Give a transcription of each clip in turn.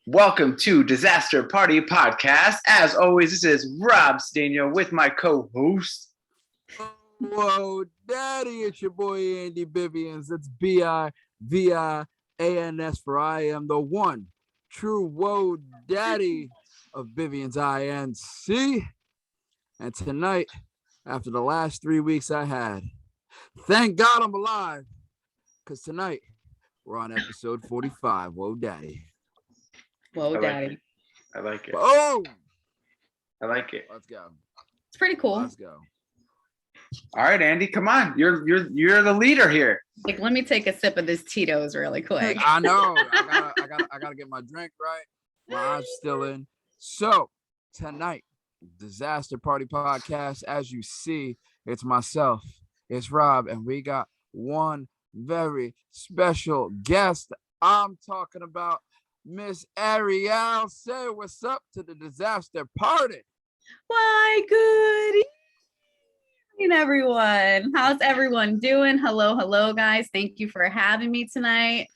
Welcome to Disaster Party Podcast. As always, this is Rob Stano with my co-host. Whoa, Daddy, it's your boy Andy Vivians. It's Bivians for I am the one true Whoa Daddy of Vivians INC. And tonight, after the last 3 weeks I had, thank God I'm alive, because tonight we're on episode 45. Whoa Daddy. Whoa, Daddy. I like it. Oh, I like it. Let's go. It's pretty cool. Let's go. All right, Andy, come on. You're the leader here. Like, let me take a sip of this Tito's really quick. I know. I gotta get my drink right. My eyes still in. So tonight, Disaster Party Podcast. As you see, it's myself, it's Rob, and we got one very special guest. I'm talking about Miss Ariel. Say what's up to the Disaster Party. Why, good evening, everyone. How's everyone doing? Hello, guys. Thank you for having me tonight.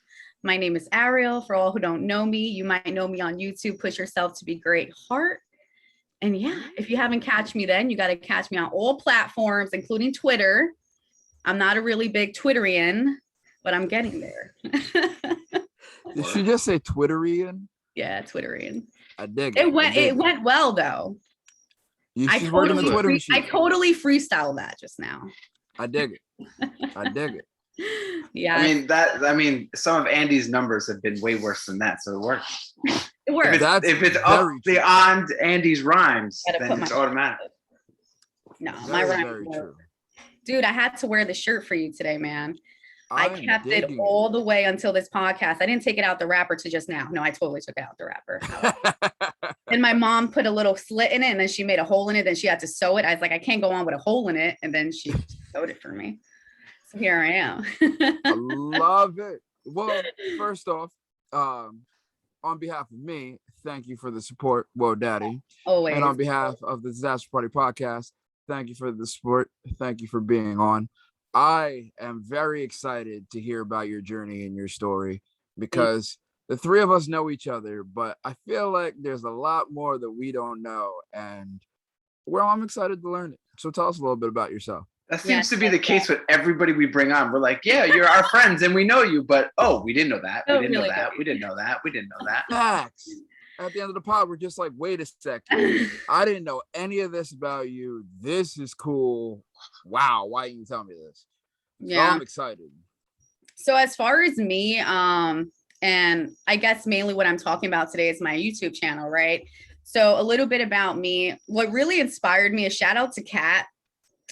My name is Ariel. For all who don't know me, you might know me on YouTube, Push Yourself to Be Great Heart. And yeah, if you haven't catch me then, you got to catch me on all platforms, including Twitter. I'm not a really big Twitterian, but I'm getting there. Did she just say Twitterian? Yeah, Twitterian. I dig it. It went well though. I totally freestyled that just now. I dig it. Yeah. I mean, some of Andy's numbers have been way worse than that, so it works. It works. If it's up beyond Andy's rhymes, then it's automatic. No, my rhymes. Dude, I had to wear the shirt for you today, man. I kept it all the way until this podcast. I didn't take it out the wrapper to just now. No, I totally took it out the wrapper. And my mom put a little slit in it, and then she made a hole in it. Then she had to sew it. I was like, I can't go on with a hole in it. And then she sewed it for me. So here I am. I love it. Well, first off, on behalf of me, thank you for the support, Whoa Daddy. Always. And on behalf of the Disaster Party Podcast, thank you for the support. Thank you for being on. I am very excited to hear about your journey and your story, because the three of us know each other, but I feel like there's a lot more that we don't know, and I'm excited to learn it. So tell us a little bit about yourself. That seems to be the case with everybody we bring on. We're like, yeah, you're our friends and we know you, but we didn't know that. We didn't know that. We didn't know that. We didn't know that. Facts. At the end of the pod, we're just like, wait a second. I didn't know any of this about you. This is cool. Wow. Why didn't you tell me this? Yeah. So I'm excited. So as far as me, and I guess mainly what I'm talking about today is my YouTube channel, right? So a little bit about me. What really inspired me, a shout out to Kat.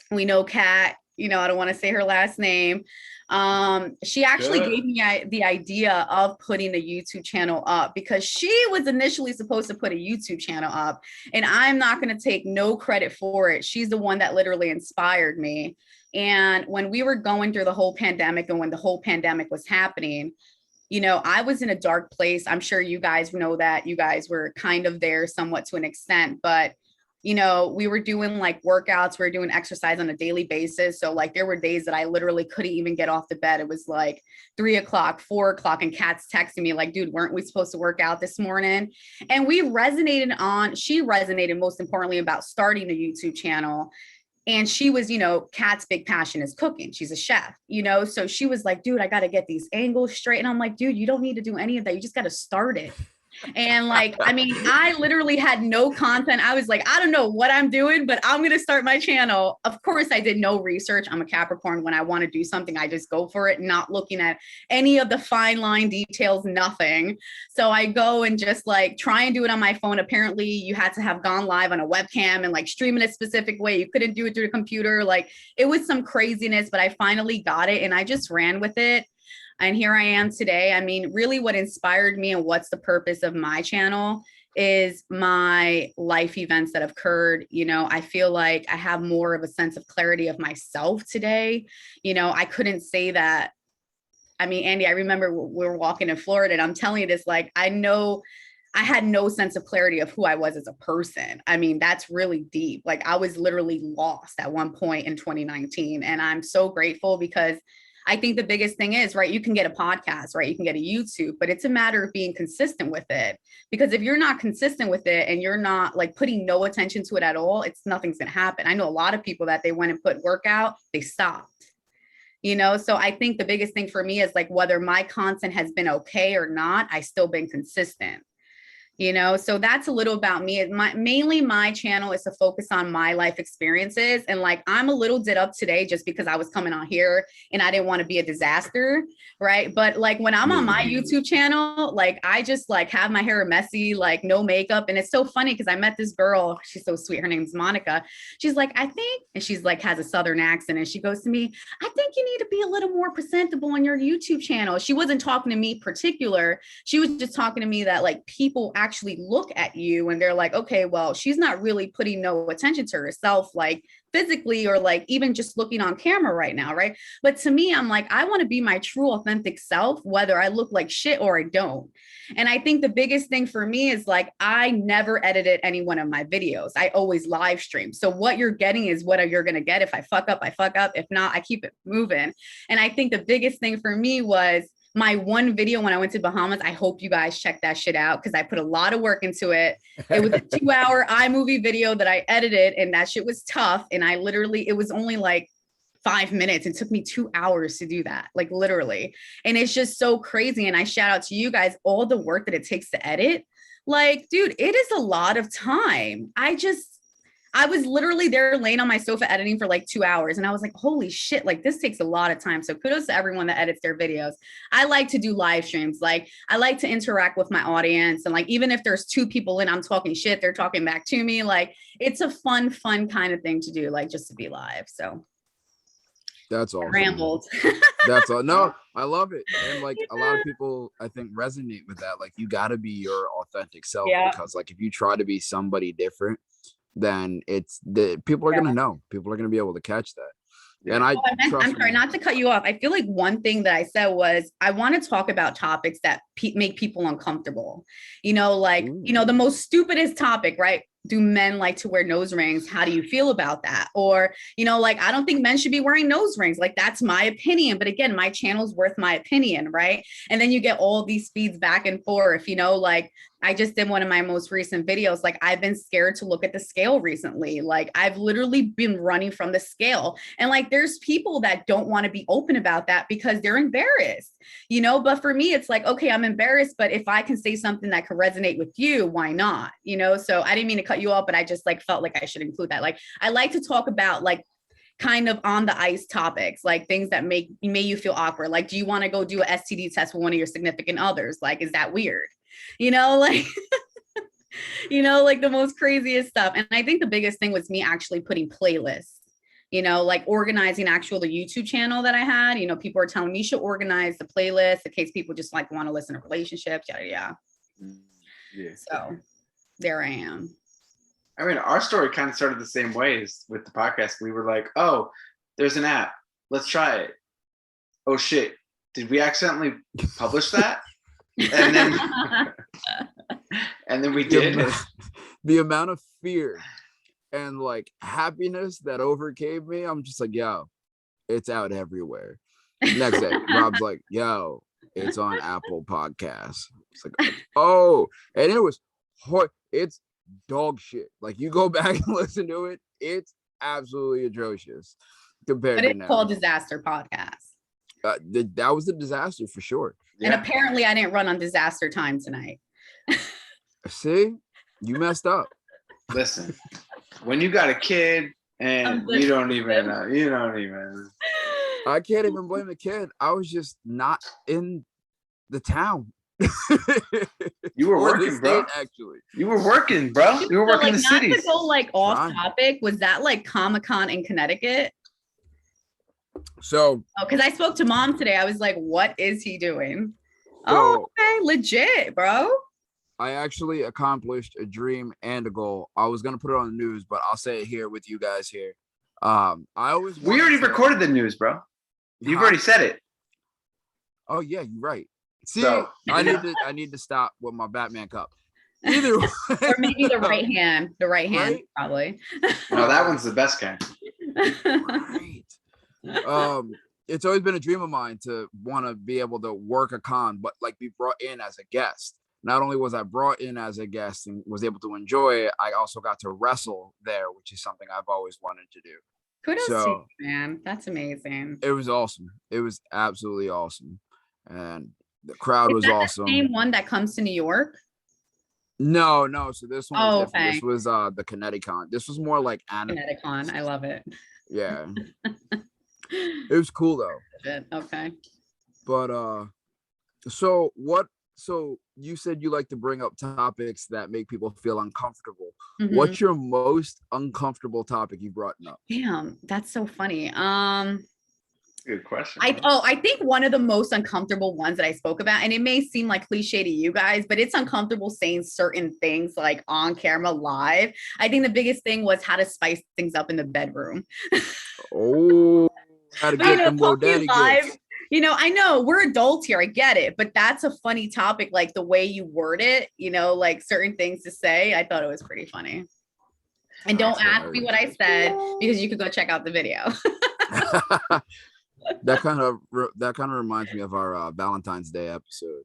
We know Kat, I don't want to say her last name. She actually gave me the idea of putting a YouTube channel up, because she was initially supposed to put a YouTube channel up, and I'm not going to take no credit for it. She's the one that literally inspired me. And when we were going through the whole pandemic, and when the whole pandemic was happening, I was in a dark place. I'm sure you guys know that. You guys were kind of there somewhat to an extent, but we were doing like workouts, we were doing exercise on a daily basis. So like there were days that I literally couldn't even get off the bed. It was like 3 o'clock, 4 o'clock, and Kat's texting me like, dude, weren't we supposed to work out this morning? And she resonated most importantly about starting a YouTube channel. And she was, Kat's big passion is cooking. She's a chef, so she was like, dude, I got to get these angles straight. And I'm like, dude, you don't need to do any of that. You just got to start it. And I literally had no content. I was like, I don't know what I'm doing, but I'm going to start my channel. Of course, I did no research. I'm a Capricorn. When I want to do something, I just go for it, not looking at any of the fine line details, nothing. So I go and just like try and do it on my phone. Apparently you had to have gone live on a webcam and like stream in a specific way. You couldn't do it through the computer. Like it was some craziness, but I finally got it and I just ran with it. And here I am today. I mean, really what inspired me and what's the purpose of my channel is my life events that have occurred. I feel like I have more of a sense of clarity of myself today. I couldn't say that. I mean, Andy, I remember we were walking in Florida and I'm telling you this, like, I know I had no sense of clarity of who I was as a person. I mean, that's really deep. Like I was literally lost at one point in 2019. And I'm so grateful because I think the biggest thing is, right, you can get a podcast, right? You can get a YouTube, but it's a matter of being consistent with it. Because if you're not consistent with it and you're not like putting no attention to it at all, nothing's going to happen. I know a lot of people that they went and put workout, they stopped. So I think the biggest thing for me is like whether my content has been okay or not, I still been consistent. So that's a little about me. Mainly my channel is to focus on my life experiences. And like, I'm a little dit up today just because I was coming on here and I didn't want to be a disaster. Right. But like when I'm on my YouTube channel, like I just like have my hair messy, like no makeup. And it's so funny because I met this girl. She's so sweet. Her name's Monica. She's like, I think, and she's like, has a Southern accent. And she goes to me, I think you need to be a little more presentable on your YouTube channel. She wasn't talking to me particular. She was just talking to me that like people actually look at you and they're like, okay, well, she's not really putting no attention to herself, like physically or like even just looking on camera right now. Right. But to me, I'm like, I want to be my true authentic self, whether I look like shit or I don't. And I think the biggest thing for me is like, I never edited any one of my videos. I always live stream. So what you're getting is what you're going to get. If I fuck up, I fuck up. If not, I keep it moving. And I think the biggest thing for me was my one video when I went to Bahamas. I hope you guys check that shit out because I put a lot of work into it. It was a 2-hour iMovie video that I edited and that shit was tough. And it was only like 5 minutes. It took me 2 hours to do that, like literally. And it's just so crazy. And I shout out to you guys, all the work that it takes to edit. Like, dude, it is a lot of time. I was literally there laying on my sofa editing for like 2 hours. And I was like, holy shit, like this takes a lot of time. So kudos to everyone that edits their videos. I like to do live streams. Like I like to interact with my audience. And like, even if there's 2 people in, I'm talking shit, they're talking back to me. Like it's a fun kind of thing to do, like just to be live. So that's all. Rambled. That's all. No, I love it. And like a lot of people, I think, resonate with that. Like you got to be your authentic self because like if you try to be somebody different, then people are going to know. People are going to be able to catch that. And I'm sorry, not to cut you off. I feel like one thing that I said was I want to talk about topics that make people uncomfortable. The most stupidest topic, right? Do men like to wear nose rings? How do you feel about that? Or, I don't think men should be wearing nose rings. Like, that's my opinion. But again, my channel's worth my opinion, right? And then you get all these feeds back and forth, I just did one of my most recent videos. Like, I've been scared to look at the scale recently. Like, I've literally been running from the scale. And like, there's people that don't want to be open about that because they're embarrassed, but for me, it's like, okay, I'm embarrassed, but if I can say something that could resonate with you, why not? So I didn't mean to cut you off, but I just like felt like I should include that. Like, I like to talk about like kind of on the ice topics, like things that make you feel awkward. Like, do you want to go do a STD test with one of your significant others? Like, is that weird? Like, like the most craziest stuff. And I think the biggest thing was me actually putting playlists, like organizing the YouTube channel that I had. People are telling me you should organize the playlist in case people just like want to listen to relationships. Yeah. So there I am. I mean, our story kind of started the same way as with the podcast. We were like, oh, there's an app. Let's try it. Oh, shit. Did we accidentally publish that? And then we did. The amount of fear and like happiness that overcame me, I'm just like, yo, it's out everywhere. Next day, Rob's like, yo, it's on Apple Podcasts. It's like, oh, and it was it's dog shit. Like, you go back and listen to it, it's absolutely atrocious compared to now. But it's called Disaster Podcast. That was a disaster for sure. And apparently I didn't run on disaster time tonight. See, you messed up. Listen, when you got a kid and you don't even I can't even blame the kid. I was just not in the town. You were working, bro. Actually, you were working, bro. You were working the cities. Not to go like off topic, was that like Comic-Con in Connecticut? So, because I spoke to mom today. I was like, what is he doing? Oh, okay, legit, bro. I actually accomplished a dream and a goal. I was gonna put it on the news, but I'll say it here with you guys here. We already recorded the news, bro. You've already said it. Oh yeah, you're right. See, I need to stop with my Batman cup. Either way. Or maybe the right hand, right? Probably. No, that one's the best kind. Right. it's always been a dream of mine to want to be able to work a con, but like be brought in as a guest. Not only was I brought in as a guest and was able to enjoy it, I also got to wrestle there, which is something I've always wanted to do. Kudos to So you, man. That's amazing. it was awesome. It was absolutely awesome. And the crowd Is was that awesome. the same one that comes to New York? No. So this one was different. Okay. This was the Connecticut. This was more like anime. Connecticut. I love it. Yeah. It was cool though. Okay. But so you said you like to bring up topics that make people feel uncomfortable. Mhm. What's your most uncomfortable topic you brought up? Damn, that's so funny. Good question. I think one of the most uncomfortable ones that I spoke about, and it may seem like cliche to you guys, but it's uncomfortable saying certain things like on camera live. I think the biggest thing was how to spice things up in the bedroom. Oh, how to But, get you know, them little talking daddy live, gifts. you know, I know we're adults here. I get it, but that's a funny topic. Like the way you word it, you know, like certain things to say. I thought it was pretty funny. And don't That's ask me what I said because you could go check out the video. That kind of reminds me of our Valentine's Day episode.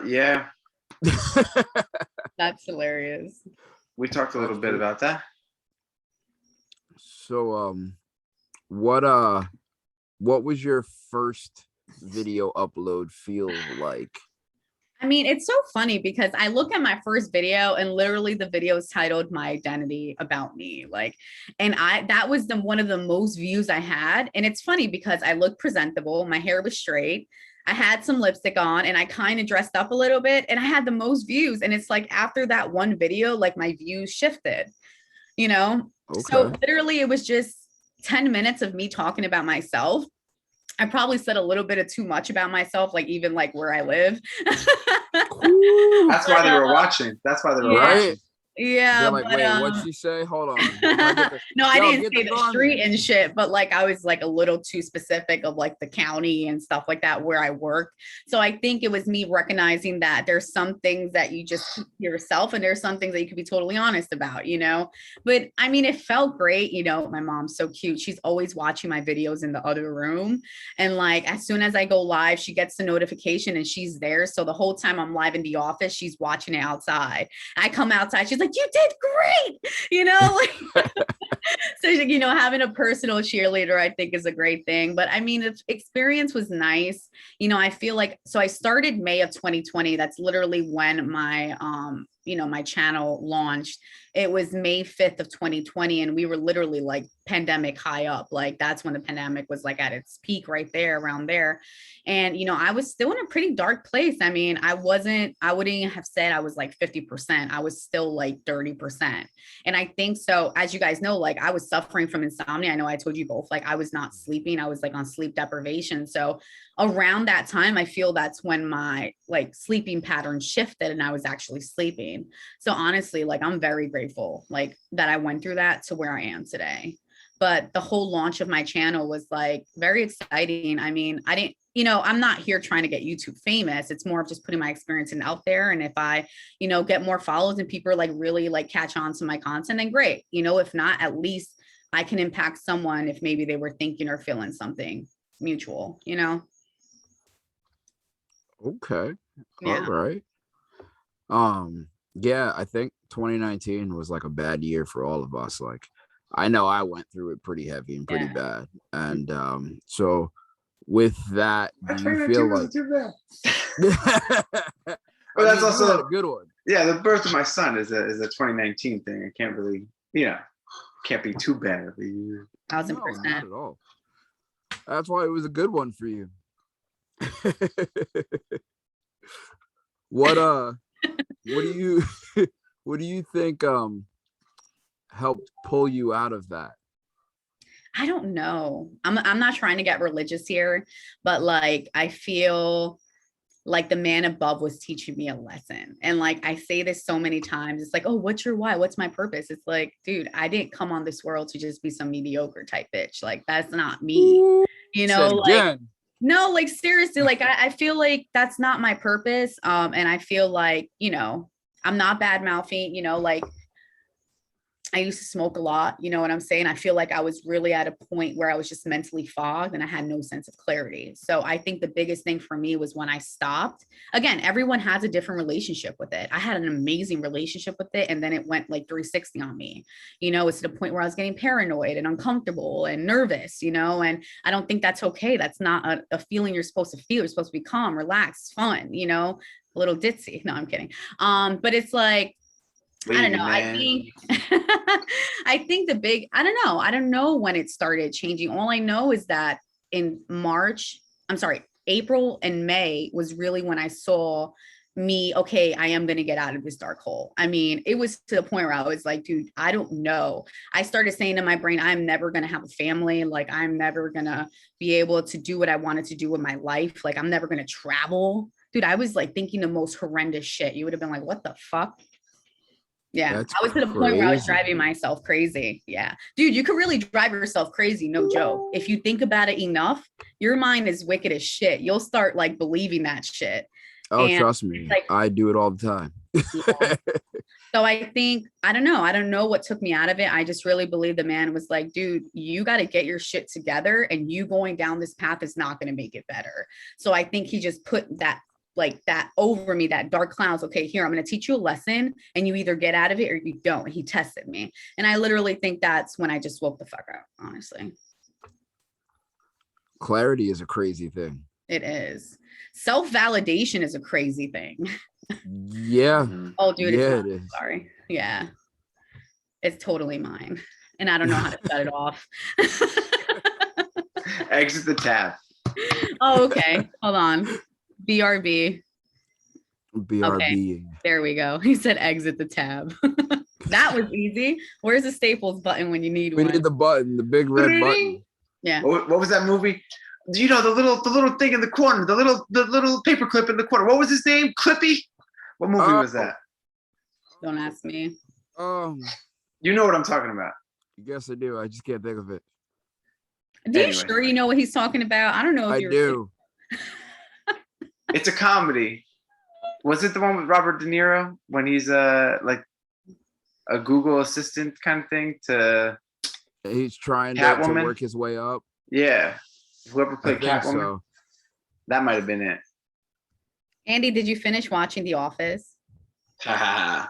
Yeah, That's hilarious. we talked a little bit about that. So what was your first video upload feel like? I mean, it's so funny because I look at my first video and literally the video is titled My Identity About Me. Like, and that was one of the most views I had. And it's funny because I looked presentable, my hair was straight, I had some lipstick on, and I kind of dressed up a little bit, and I had the most views. And it's like after that one video, like my views shifted, you know? Okay. So literally it was just 10 minutes of me talking about myself. I probably said a little bit of too much about myself, like even like where I live. That's why they were watching. That's why they were watching. Yeah. They're like, but, wait, what'd she say? Hold on. No, I Yo, didn't say the street and shit, but like I was like a little too specific of like the county and stuff like that where I work. So I think it was me recognizing that there's some things that you just keep to yourself and there's some things that you could be totally honest about, you know? But I mean, it felt great. You know, my mom's so cute. She's always watching my videos in the other room. And like, as soon as I go live, she gets the notification and she's there. So the whole time I'm live in the office, she's watching it outside. I come outside, she's like, you did great, you know, like, so, you know, having a personal cheerleader, I think is a great thing. But I mean, the experience was nice. You know, I feel like, so I started May of 2020. That's literally when my, you know, my channel launched. It was May 5th of 2020. And we were literally like pandemic high up. Like that's when the pandemic was like at its peak right there around there. And, you know, I was still in a pretty dark place. I mean, I wouldn't have said I was like 50%. I was still like 30%. And I think so, as you guys know, like I was suffering from insomnia. I know I told you both, like I was not sleeping. I was like on sleep deprivation. So around that time, I feel that's when my like sleeping pattern shifted and I was actually sleeping. So honestly, like I'm very grateful like that I went through that to where I am today. But the whole launch of my channel was like very exciting. I mean, I didn't, you know, I'm not here trying to get YouTube famous. It's more of just putting my experience out there. And if I, you know, get more follows and people like really like catch on to my content, then great. You know, if not, at least I can impact someone if maybe they were thinking or feeling something mutual, you know? Okay. Yeah. All right. Yeah, I think 2019 was like a bad year for all of us. Like I know I went through it pretty heavy and pretty bad. And so with that, do you feel like too bad. but that's also a good one. Yeah, the birth of my son is a 2019 thing. I can't really, you know, can't be too bad of a year. 1000%. No, not at all. That's why it was a good one for you. What do you think helped pull you out of that? I don't know. I'm not trying to get religious here, but like I feel like the man above was teaching me a lesson. And like I say this so many times, it's like, oh, what's your why? What's my purpose? It's like, dude, I didn't come on this world to just be some mediocre type bitch. Like that's not me. You know, like no, like seriously, like I feel like that's not my purpose. And I feel like, you know, I'm not bad mouthing, you know, like I used to smoke a lot, you know what I'm saying? I feel like I was really at a point where I was just mentally fogged and I had no sense of clarity. So I think the biggest thing for me was when I stopped. Again, everyone has a different relationship with it. I had an amazing relationship with it, and then it went like 360 on me. You know, it's to the point where I was getting paranoid and uncomfortable and nervous, you know, and I don't think that's okay. That's not a feeling you're supposed to feel. You're supposed to be calm, relaxed, fun, you know, a little ditzy. No, I'm kidding. But it's like, I don't know. Man. I think I don't know. I don't know when it started changing. All I know is that in April and May was really when I saw me, okay, I am going to get out of this dark hole. I mean, it was to the point where I was like, dude, I don't know. I started saying to my brain, I'm never going to have a family. Like, I'm never going to be able to do what I wanted to do with my life. Like, I'm never going to travel. Dude, I was like thinking the most horrendous shit. You would have been like, what the fuck? Yeah, That's I was to the point where I was crazy. driving myself crazy. Yeah. Dude, you could really drive yourself crazy. No joke. If you think about it enough, your mind is wicked as shit. You'll start like believing that shit. Oh, And, trust me. like, I do it all the time. yeah. So I think, I don't know what took me out of it. I just really believe the man was like, dude, you got to get your shit together, and you going down this path is not going to make it better. So I think he just put that over me, that dark clouds. Okay, here, I'm going to teach you a lesson, and you either get out of it or you don't. He tested me. And I literally think that's when I just woke the fuck up, honestly. Clarity is a crazy thing. It is. Self-validation is a crazy thing. Yeah. Oh, dude, Yeah, it's not. it is. Sorry. Yeah. It's totally mine. And I don't know how to shut it off. Exit the tab. Oh, okay. Hold on. BRB. BRB. There we go. He said exit the tab. That was easy. Where's the Staples button when you need We one? need the button, the big red button. Yeah. What was that movie? You know, the little thing in the corner, the little paperclip in the corner. What was his name? Clippy? What movie was that? Don't ask me. You know what I'm talking about. Yes, I do. I just can't think of it. Do you Anyway. sure you know what he's talking about? I don't know if I you do. It's a comedy. Was it the one with Robert De Niro when he's like a Google assistant kind of thing to He's trying to Catwoman? work his way up. Yeah. Whoever I played think Catwoman. so. That might have been it. Andy, did you finish watching The Office? I'm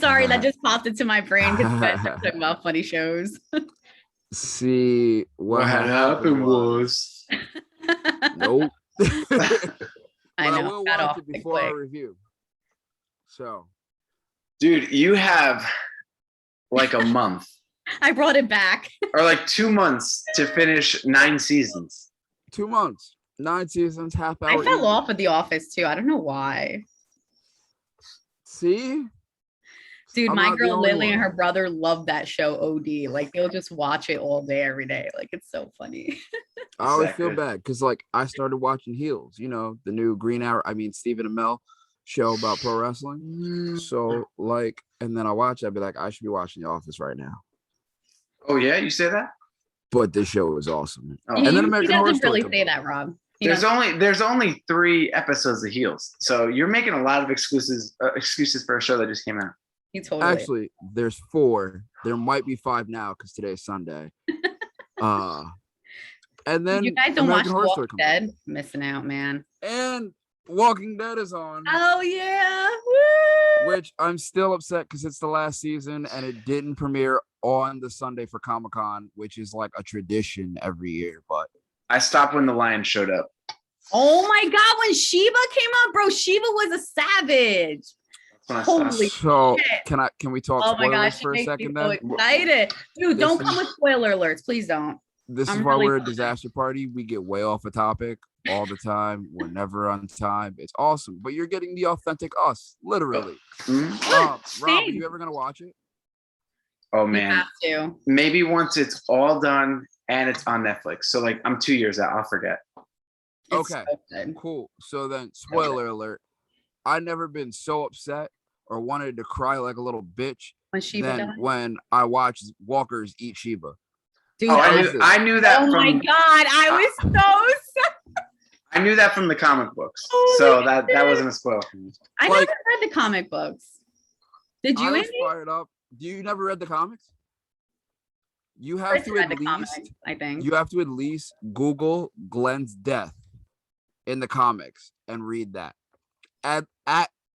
sorry, that just popped into my brain because you guys are talking about funny shows. See, what had happened was nope. I But know. will got watch off it the before I click. review. So, Dude, you have like a month I brought it back. or like 2 months to finish 9 seasons. 2 months, 9 seasons, half hour. I fell each. off of The Office too. I don't know why. See, Dude, I'm my not the girl only Lily and one. her brother love that show OD. Like, they'll just watch it all day, every day. Like, it's so funny. I always that feel good? bad because like I started watching Heels, you know, the new Stephen Amell show about pro wrestling. So like, and then I watch, I'd be like, I should be watching The Office right now. Oh yeah, you say that? But this show is awesome. Oh. And then He American Horror doesn't Story really comes say out. that, Rob. He There's doesn't. only 3 episodes of Heels, so you're making a lot of excuses for a show that just came out. He totally. Actually, there's 4. There might be 5 now because today's Sunday. And then You guys don't American Horror watch Story Walking comes out. Dead? Missing out, man. And Walking Dead is on, Oh yeah. Woo! which I'm still upset because it's the last season and it didn't premiere on the Sunday for Comic-Con, which is like a tradition every year. But I stopped when the lion showed up. Oh my god, when Shiva came out, bro, Shiva was a savage. That's when I Holy stopped. so shit. can we talk Oh my spoilers gosh, for a makes me second so then? excited. Dude, This don't come is- with spoiler alerts. Please don't. This is I'm why really we're a sorry. disaster party. We get way off a topic all the time. We're never on time. It's awesome. But you're getting the authentic us, literally. Mhm. Rob, are Same. you ever gonna watch it? Oh You man, have to. maybe once it's all done and it's on Netflix. So like I'm 2 years out. I'll forget. It's Okay. so good. Cool. So then, spoiler alert. I never been so upset or wanted to cry like a little bitch When Shiva than died. when I watched walkers eat Shiva. Dude, Oh, I- I knew that oh my from god, I was so sad. I knew that from the comic books. Oh So my that wasn't a spoil for me. I Like- never read the comic books. Did you, I was Andy? fired up. Do you never read the comics? You have Chris to read at the comics, least I think. you have to at least Google Glenn's death in the comics and read that. At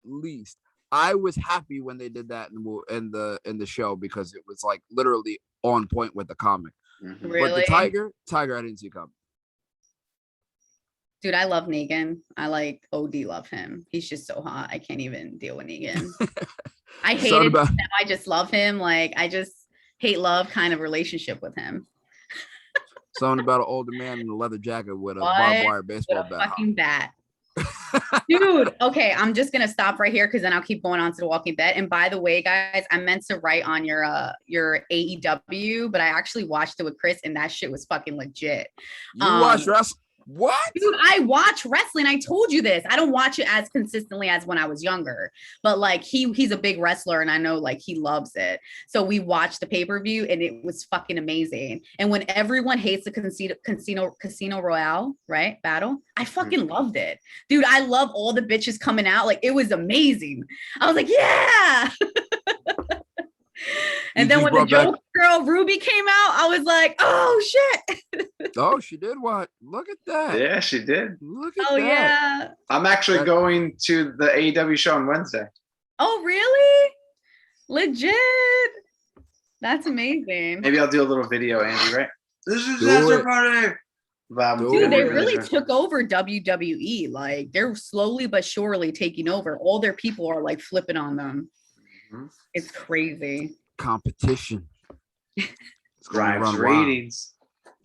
least. I was happy when they did that in the show because it was like literally on point with the comic. Mhm. But Really? the tiger, I didn't see coming. Dude, I love Negan. I like OD love him. He's just so hot. I can't even deal with Negan. I hated him. Now I just love him. Like, I just hate love kind of relationship with him. Something about an older man in a leather jacket with a What? barbed wire With baseball a bat. fucking bat. Dude, okay, I'm just gonna stop right here because then I'll keep going on to The Walking Dead. And by the way, guys, I meant to write on your AEW, but I actually watched it with Chris, and that shit was fucking legit. You watch wrestling? What? Dude, I watch wrestling. I told you this. I don't watch it as consistently as when I was younger, but like he's a big wrestler, and I know like he loves it. So we watched the pay-per-view, and it was fucking amazing. And when everyone hates the Casino Royale, right, battle, I fucking loved it, dude. I love all the bitches coming out. Like, it was amazing. I was like, yeah. And then when the joke girl Ruby came out, I was like, oh shit. Oh, she did what? Look at that. Yeah, she did. Look at Oh that. yeah. I'm actually going to the AEW show on Wednesday. Oh really? Legit. That's amazing. Maybe I'll do a little video, Andy, right? This is Do after it. party. Dude, they really took over WWE. Like, they're slowly but surely taking over. All their people are like flipping on them. It's crazy. Competition. Drives ratings.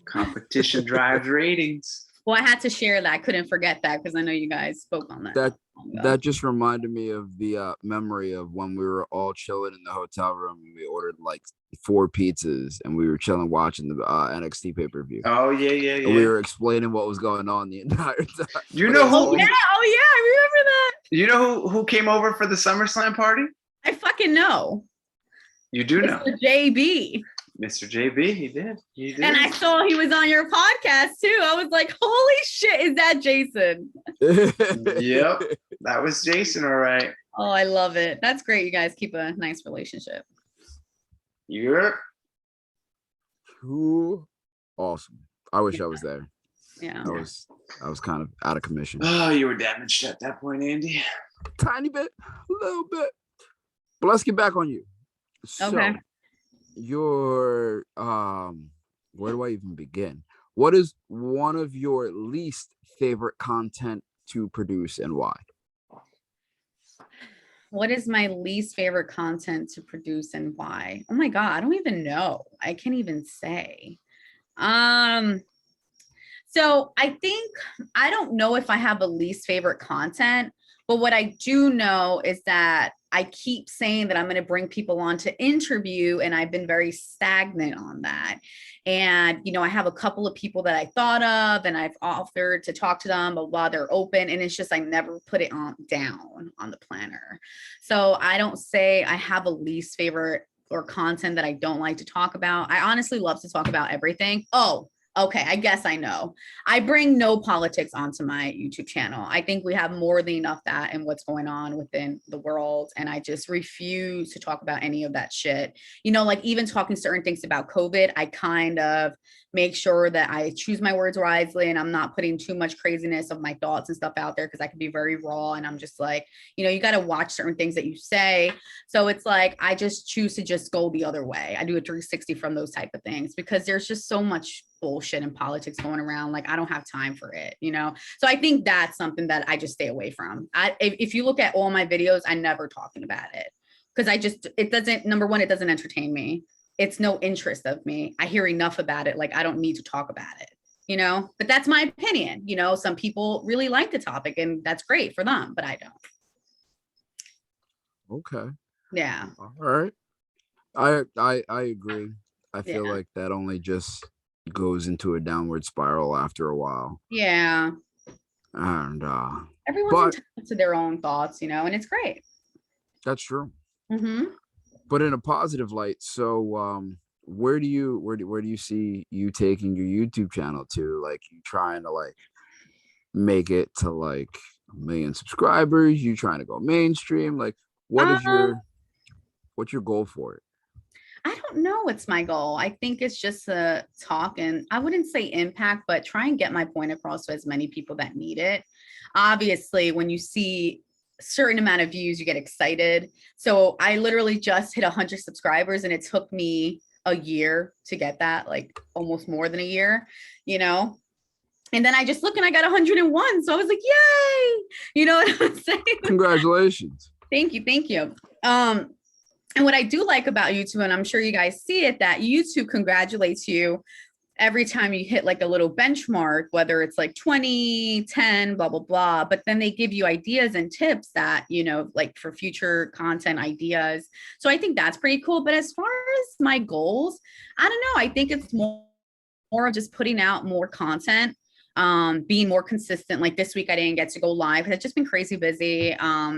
Competition drives ratings. Well, I had to share that. I couldn't forget that because I know you guys spoke on that. That just reminded me of the memory of when we were all chilling in the hotel room and we ordered like 4 pizzas and we were chilling watching the NXT pay-per-view. Oh yeah. And we were explaining what was going on the entire time. You know who? Oh yeah, I remember that. You know who came over for the SummerSlam party? I fucking know. You do know. Mr. JB. Mr. JB, he did. And I saw he was on your podcast too. I was like, holy shit, is that Jason? Yep, that was Jason, all right. Oh, I love it. That's great. You guys keep a nice relationship. Yep. Too awesome. I wish I was there. Yeah. I was kind of out of commission. Oh, you were damaged at that point, Andy. Tiny bit, a little bit. But let's get back on you. So, okay. Your where do I even begin? What is one of your least favorite content to produce and why? What is my least favorite content to produce and why? Oh my God, I don't even know. I can't even say. So I think, I don't know if I have a least favorite content, but what I do know is that I keep saying that I'm going to bring people on to interview, and I've been very stagnant on that. And, you know, I have a couple of people that I thought of and I've offered to talk to them, but while they're open, and it's just, I never put it down on the planner. So I don't say I have a least favorite or content that I don't like to talk about. I honestly love to talk about everything. Oh, okay, I guess I know. I bring no politics onto my YouTube channel. I think we have more than enough that and what's going on within the world. And I just refuse to talk about any of that shit. You know, like even talking certain things about COVID, I kind of make sure that I choose my words wisely and I'm not putting too much craziness of my thoughts and stuff out there because I can be very raw. And I'm just like, you know, you got to watch certain things that you say. So it's like, I just choose to just go the other way. I do a 360 from those type of things because there's just so much bullshit and politics going around. Like, I don't have time for it, you know? So I think that's something that I just stay away from. If you look at all my videos, I'm never talking about it because it doesn't, number one, it doesn't entertain me. It's no interest of me. I hear enough about it. Like, I don't need to talk about it, you know, but that's my opinion. You know, some people really like the topic and that's great for them, but I don't. Okay. Yeah. All right. I agree. I feel like that only just goes into a downward spiral after a while. Yeah. And everyone's entitled to their own thoughts, you know, and it's great. That's true. Mm-hmm. But in a positive light, so where do you see you taking your YouTube channel to? Like, you trying to like make it to like 1 million subscribers? You trying to go mainstream? Like, what is your What's your goal for it? I don't know what's my goal. I think it's just a talk, and I wouldn't say impact, but try and get my point across to as many people that need it. Obviously, when you see a certain amount of views, you get excited. So I literally just hit 100 subscribers, and it took me a year to get that, like almost more than a year, you know? And then I just look and I got 101. So I was like, yay! You know what I'm saying? Congratulations. Thank you. Thank you. And what I do like about YouTube, and I'm sure you guys see it, that YouTube congratulates you every time you hit like a little benchmark, whether it's like 20, 10, blah, blah, blah. But then they give you ideas and tips that, you know, like for future content ideas. So I think that's pretty cool. But as far as my goals, I don't know. I think it's more of just putting out more content, being more consistent. Like this week I didn't get to go live. It's just been crazy busy.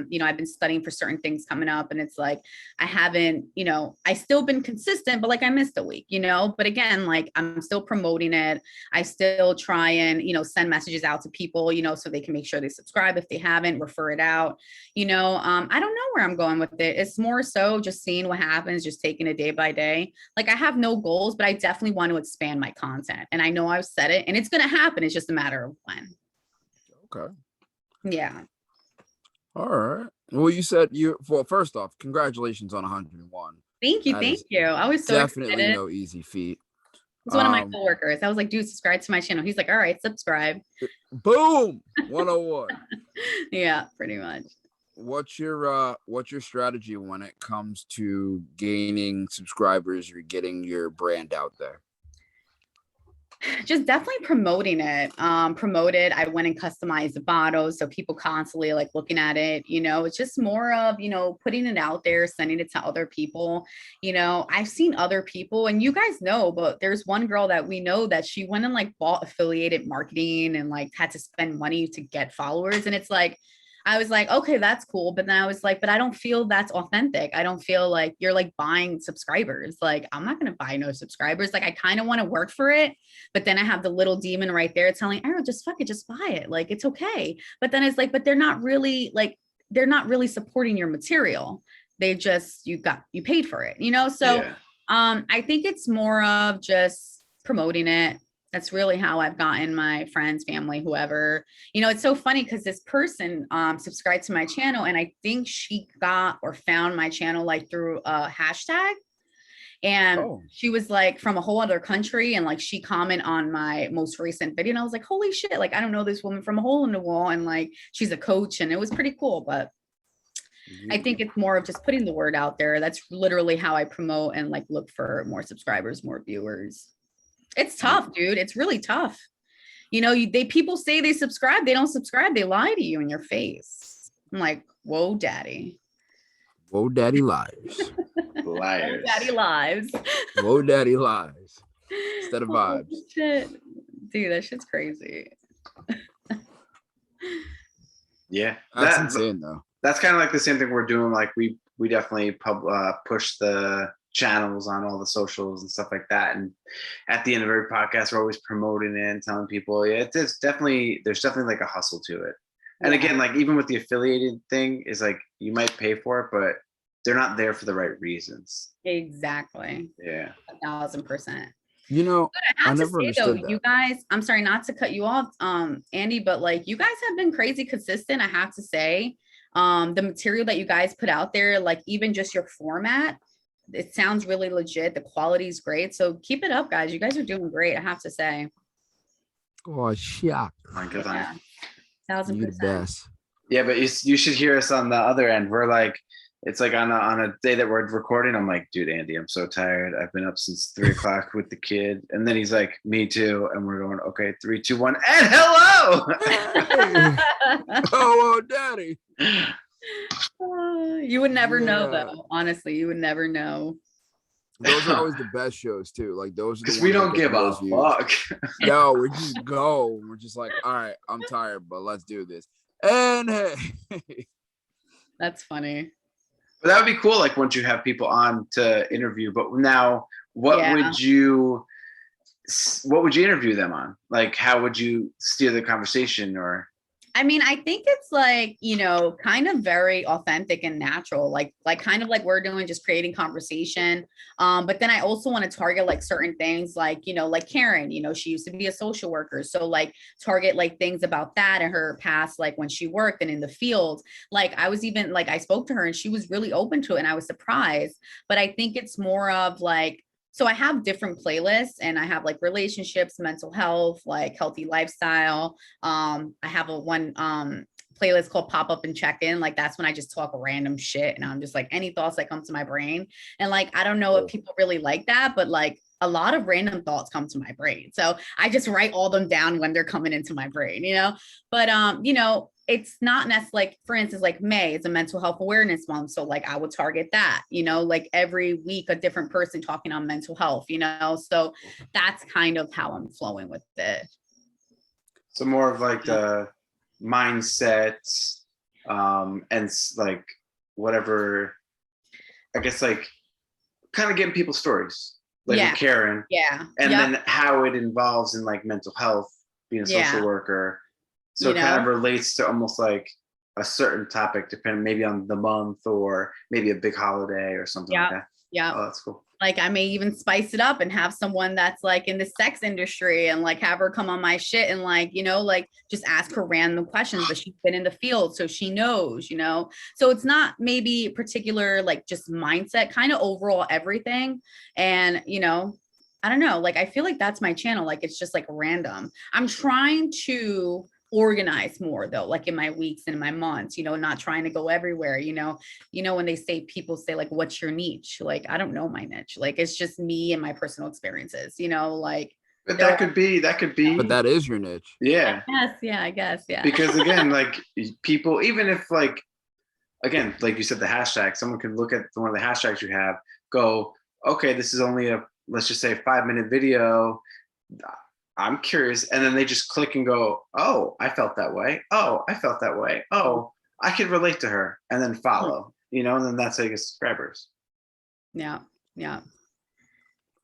You know, I've been studying for certain things coming up, and it's like I haven't, you know, I still been consistent, but like I missed a week, you know. But again, like I'm still promoting it. I still try and, you know, send messages out to people, you know, so they can make sure they subscribe if they haven't, refer it out, you know. I don't know where I'm going with it. It's more so just seeing what happens, just taking it day by day. Like I have no goals, but I definitely want to expand my content, and I know I've said it, and it's going to happen. It's just a matter of when. Okay. Yeah. All right. Well, you said well, first off, congratulations on 101. Thank you. That Thank is you. I was so definitely excited. no easy feat. It's one of my coworkers. I was like, dude, subscribe to my channel. He's like, all right, subscribe. Boom. 101. Yeah, pretty much. What's your strategy when it comes to gaining subscribers or getting your brand out there? Just definitely promoting it. Promoted. I went and customized the bottles, so people constantly like looking at it. You know, it's just more of, you know, putting it out there, sending it to other people. You know, I've seen other people, and you guys know, but there's one girl that we know that she went and like bought affiliated marketing and like had to spend money to get followers, and it's like, I was like, okay, that's cool. But then I was like, but I don't feel that's authentic. I don't feel like you're like buying subscribers. Like, I'm not going to buy no subscribers. Like, I kind of want to work for it. But then I have the little demon right there telling Ariel, just fuck it, just buy it. Like, it's okay. But then it's like, but they're not really supporting your material. They just, you paid for it, you know? So Yeah. I think it's more of just promoting it. That's really how I've gotten my friends, family, whoever. You know, it's so funny because this person subscribed to my channel, and I think she got or found my channel like through a hashtag. And she was like from a whole other country, and like she commented on my most recent video, and I was like, holy shit, like I don't know this woman from a hole in the wall, and like she's a coach, and it was pretty cool. But I think it's more of just putting the word out there. That's literally how I promote and like look for more subscribers, more viewers. It's tough, dude. It's really tough. You know, people say they subscribe, they don't subscribe, they lie to you in your face. I'm like, whoa, daddy. Whoa, daddy liars. Liars. Whoa, daddy lies. Whoa, daddy lies. Instead of vibes. Oh, shit. Dude, that shit's crazy. Yeah. That's insane though. That's kind of like the same thing we're doing. Like we definitely push the channels on all the socials and stuff like that, and at the end of every podcast we're always promoting it and telling people, yeah, it's definitely, there's definitely like a hustle to it. And again, like even with the affiliated thing is like you might pay for it, but they're not there for the right reasons. Exactly. Yeah. 1,000%. You know, I never never understood that. You guys, I'm sorry not to cut you off, Andy, but like you guys have been crazy consistent, I have to say. The material that you guys put out there, like even just your format, it sounds really legit. The quality is great. So keep it up, guys. You guys are doing great, I have to say. Oh, shock. Yeah. 1,000%. You the best. Yeah, but you should hear us on the other end. We're like, it's like on a day that we're recording, I'm like, dude, Andy, I'm so tired. I've been up since 3:00 with the kid. And then he's like, me too. And we're going, okay, 3, 2, 1, and hello. Oh, daddy. You would never know, though. Honestly, you would never know. Those are always the best shows too. Like those are because we don't give a fuck. Yo, we just go. We're just like, all right, I'm tired, but let's do this. And hey, that's funny. But that would be cool. Like once you have people on to interview. But now, what would you interview them on? Like, how would you steer the conversation? Or I mean, I think it's like, kind of very authentic and natural, like kind of like we're doing, just creating conversation. But then I also want to target like certain things like, like Karen, she used to be a social worker. So like target like things about that and her past, like when she worked and in the field. Like I was even like, I spoke to her and she was really open to it and I was surprised. But I think it's more of like, so I have different playlists and I have like relationships, mental health, like healthy lifestyle. I have a one playlist called Pop Up and Check In. Like that's when I just talk random shit and I'm just like any thoughts that come to my brain. And like I don't know if people really like that, but like a lot of random thoughts come to my brain. So I just write all them down when they're coming into my brain, But it's not necessarily like, for instance, like May is a mental health awareness month. So like I would target that, like every week a different person talking on mental health, So that's kind of how I'm flowing with it. So more of like the mindset, and like whatever, I guess like kind of getting people's stories, like with Karen. Yeah. And then how it involves in like mental health, being a social worker. So it kind of relates to almost like a certain topic, depending maybe on the month or maybe a big holiday or something like that. Yeah. Oh, that's cool. Like I may even spice it up and have someone that's like in the sex industry and like have her come on my shit and like, like just ask her random questions, but she's been in the field. So she knows, so it's not maybe particular, like just mindset, kind of overall everything. And, I don't know, like, I feel like that's my channel. Like, it's just like random. I'm trying to organize more though, like in my weeks and in my months, not trying to go everywhere, when they say, people say like, what's your niche? Like, I don't know my niche. Like, it's just me and my personal experiences, like. But that could be. But that is your niche. Yeah. I guess. Yeah. Because again, like people, even if like, again, like you said, the hashtag, someone could look at one of the hashtags you have, go, okay, this is only let's just say 5-minute video. I'm curious. And then they just click and go, oh, I felt that way. Oh, I felt that way. Oh, I could relate to her, and then follow, and then that's how you get subscribers. Yeah.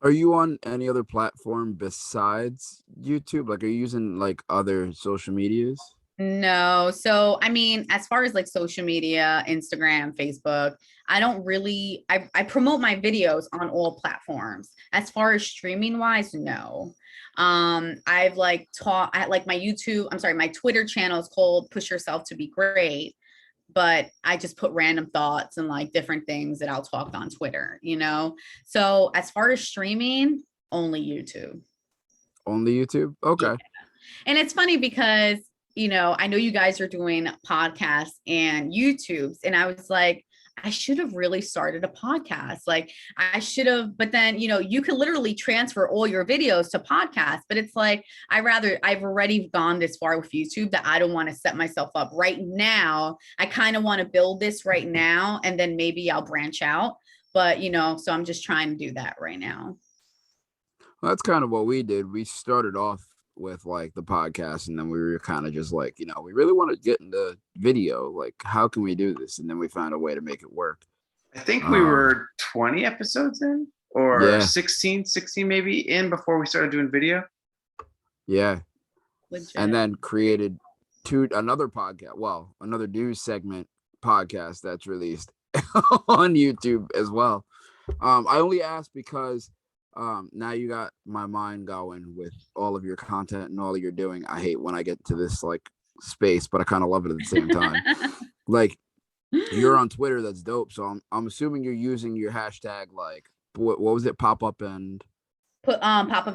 Are you on any other platform besides YouTube? Like, are you using like other social medias? No. So, I mean, as far as like social media, Instagram, Facebook, I don't really, I promote my videos on all platforms. As far as streaming wise, no. I've like taught at like my Twitter channel is called Push Yourself to Be Great, but I just put random thoughts and like different things that I'll talk on Twitter, So as far as streaming, only YouTube. Only YouTube? Okay. Yeah. And it's funny because, I know you guys are doing podcasts and YouTubes, and I was like, I should have really started a podcast. Like I should have, but then, you can literally transfer all your videos to podcasts, but it's like, I've already gone this far with YouTube that I don't want to set myself up right now. I kind of want to build this right now, and then maybe I'll branch out, but so I'm just trying to do that right now. Well, that's kind of what we did. We started off with like the podcast, and then we were kind of just like, we really want to get into video. Like, how can we do this? And then we found a way to make it work. I think we were 20 episodes in, or 16 maybe in, before we started doing video. Yeah. Legit. And then created another podcast, another news segment podcast that's released on YouTube as well. I only asked because now you got my mind going with all of your content and all you're doing. I hate when I get to this like space, but I kind of love it at the same time. Like, you're on Twitter, that's dope. So I'm assuming you're using your hashtag, like what was it, pop up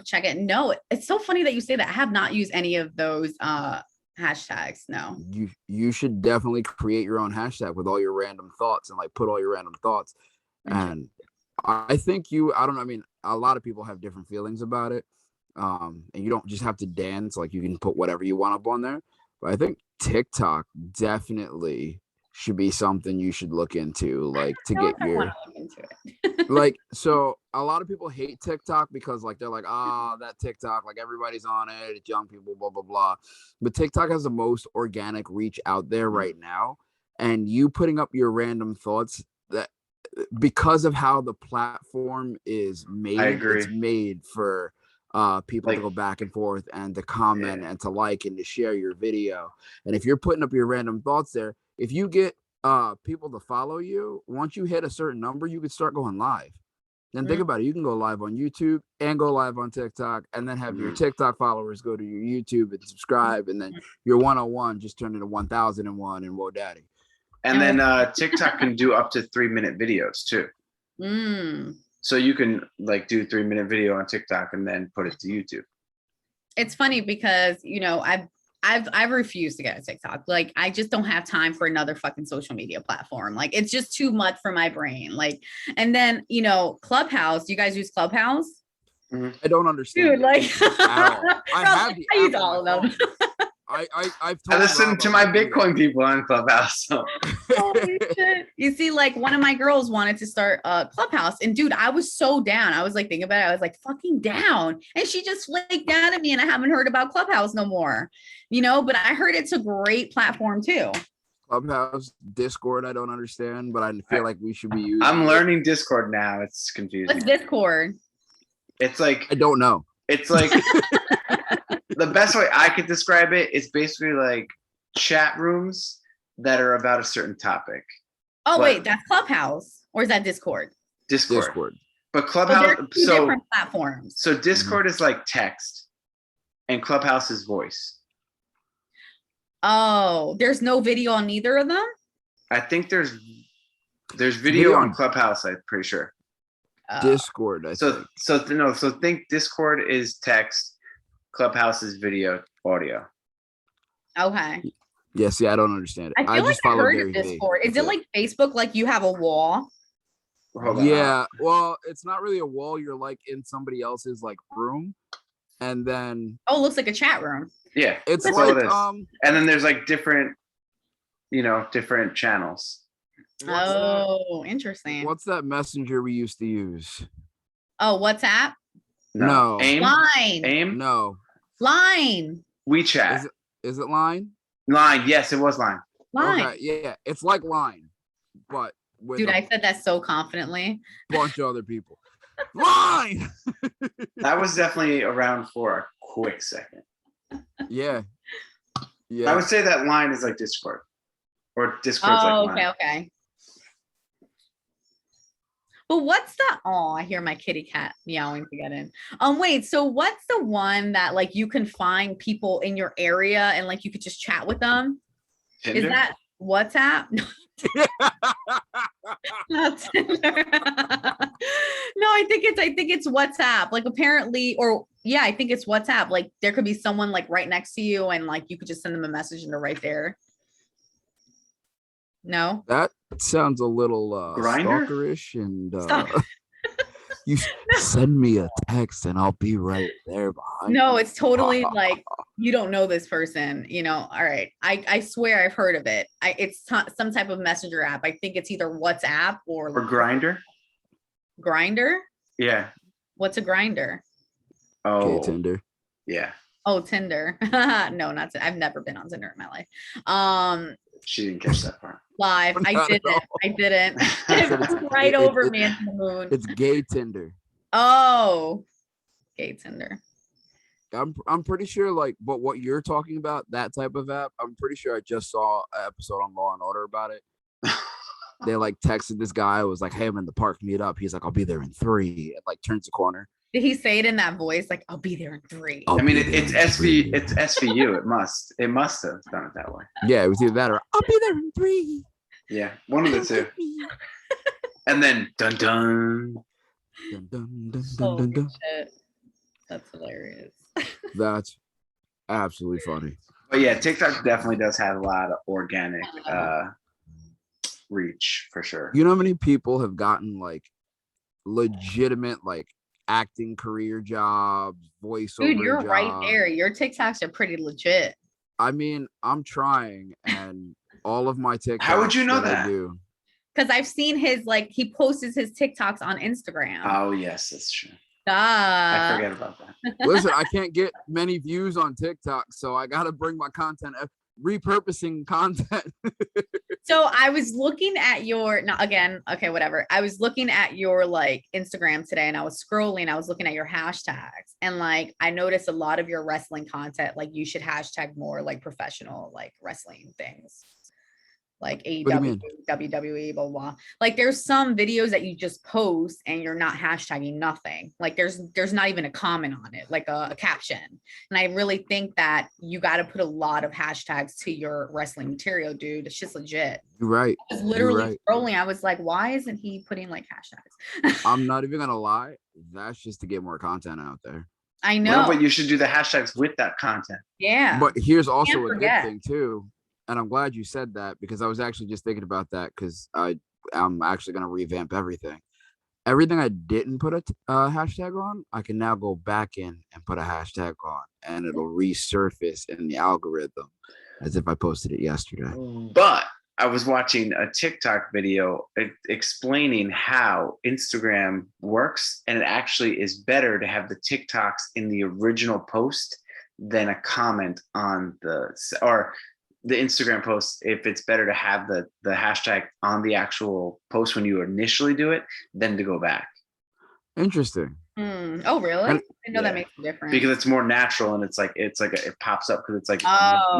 check it. No, it's so funny that you say that. I have not used any of those hashtags. No. You should definitely create your own hashtag with all your random thoughts and like put all your random thoughts. And I think I don't know, I mean, a lot of people have different feelings about it. And you don't just have to dance, like you can put whatever you want up on there. But I think TikTok definitely should be something you should look into, like to get your like. So a lot of people hate TikTok because like they're like, that TikTok, like everybody's on it, it's young people, blah blah blah. But TikTok has the most organic reach out there right now, and you putting up your random thoughts, that because of how the platform is made, I agree. It's made for people to go back and forth and to comment and to like and to share your video. And if you're putting up your random thoughts there, if you get people to follow you, once you hit a certain number, you could start going live. Then think about it. You can go live on YouTube and go live on TikTok, and then have your TikTok followers go to your YouTube and subscribe, and then your 101 just turn into 1001 and whoa daddy. And then TikTok can do up to 3-minute videos too. So you can like do 3-minute video on TikTok and then put it to YouTube. It's funny because, you know, I've refused to get a TikTok. Like, I just don't have time for another fucking social media platform. Like, it's just too much for my brain. Like, and then, you know, Clubhouse, you guys use Clubhouse? I don't understand. Dude, like, I use all of them. I've I listen to my Bitcoin people on Clubhouse. So. Holy shit. You see, like, one of my girls wanted to start a Clubhouse, and dude, I was so down. I was like thinking about it. I was like fucking down, and she just flaked down at me, and I haven't heard about Clubhouse no more. You know, but I heard it's a great platform too. Clubhouse, Discord, I don't understand, but I feel like we should be using. I'm learning Discord now. It's confusing. What's Discord? It's like, I don't know. It's like the best way I could describe it is basically like chat rooms that are about a certain topic. Oh, wait, that's Clubhouse, or is that Discord? Discord. But Clubhouse, two different platforms. So Discord is like text, and Clubhouse is voice. Oh, there's no video on either of them? I think there's video on Clubhouse, I'm pretty sure. Discord, I think. So think Discord is text, Clubhouse is video, audio. Okay. Yeah, see, I don't understand it. I feel just like I follow heard Gary of Discord. Is it like Facebook, like you have a wall? Yeah, well, it's not really a wall. You're like in somebody else's like room, and then it looks like a chat room. Yeah, it's like it is. And then there's like different channels. Interesting. What's that messenger we used to use? Oh, WhatsApp? No. AIM? Line. AIM? No. Line. WeChat. Is it Line? Line. Yes, it was Line. Line. Okay, yeah, it's like Line, but with dude, I said that so confidently. Bunch of other people. Line. That was definitely around for a quick second. Yeah. I would say that Line is like Discord, or Discord's like Line. Okay. But what's I hear my kitty cat meowing to get in. Wait, so what's the one that like you can find people in your area and like you could just chat with them? Tinder? Is that WhatsApp? Not Tinder. No, I think it's WhatsApp. Like apparently, I think it's WhatsApp. Like there could be someone like right next to you and like you could just send them a message and they're right there. No? That sounds a little Grindr? stalkerish and you send me a text and I'll be right there behind No, you. it's totally like you don't know this person, you know. All right. I swear I've heard of it. It's some type of messenger app. I think it's either WhatsApp or Grindr. Grindr? Yeah. What's a Grindr? Oh, Tinder. Yeah. Oh, Tinder. No, not I've never been on Tinder in my life. She didn't catch that part. Live. I didn't. It's right over me into the moon. It's gay Tinder. Oh, gay Tinder. I'm pretty sure but what you're talking about, that type of app, I'm pretty sure I just saw an episode on Law and Order about it. They texted this guy, was like, hey, I'm in the park, meet up. He's like, I'll be there in 3, and turns the corner. Did he say it in that voice? Like, I'll be there in 3. I mean, it's SVU. It must have done it that way. Yeah, it was either that or I'll be there in 3. Yeah, one of the two. And then dun dun. Dun, dun, dun, dun, dun, dun. Shit. That's hilarious. That's absolutely funny. But yeah, TikTok definitely does have a lot of organic reach for sure. You know how many people have gotten legitimate acting career jobs, voiceover Dude, you're jobs. right there. Your TikToks are pretty legit. I mean, I'm trying, and all of my TikToks. How would you know that? I do. Because I've seen his he posts his TikToks on Instagram. Oh yes, that's true. Duh. I forget about that. Listen, I can't get many views on TikTok, so I gotta bring my content. repurposing content. So I was looking at your, not again, okay, whatever. I was looking at your like Instagram today and I was scrolling, I was looking at your hashtags and like, I noticed a lot of your wrestling content, like you should hashtag more like professional, like wrestling things. Like What do you AEW, WWE, blah, blah, blah. Like there's some videos that you just post and you're not hashtagging nothing. Like there's not even a comment on it, like a caption. And I really think that you got to put a lot of hashtags to your wrestling material, dude. It's just legit. You're right. I was literally scrolling. I was like, why isn't he putting like hashtags? I'm not even gonna lie. That's just to get more content out there. I know. No, but you should do the hashtags with that content. Yeah. But here's also a forget. good thing too. And I'm glad you said that because I was actually just thinking about that because I'm actually going to revamp everything. Everything I didn't put a hashtag on, I can now go back in and put a hashtag on and it'll resurface in the algorithm as if I posted it yesterday. But I was watching a TikTok video explaining how Instagram works, and it actually is better to have the TikToks in the original post than a comment on the Instagram post. If it's better to have the hashtag on the actual post when you initially do it than to go back. Oh, Interesting. really? I didn't know that makes a difference. Because it's more natural and it pops up because it's like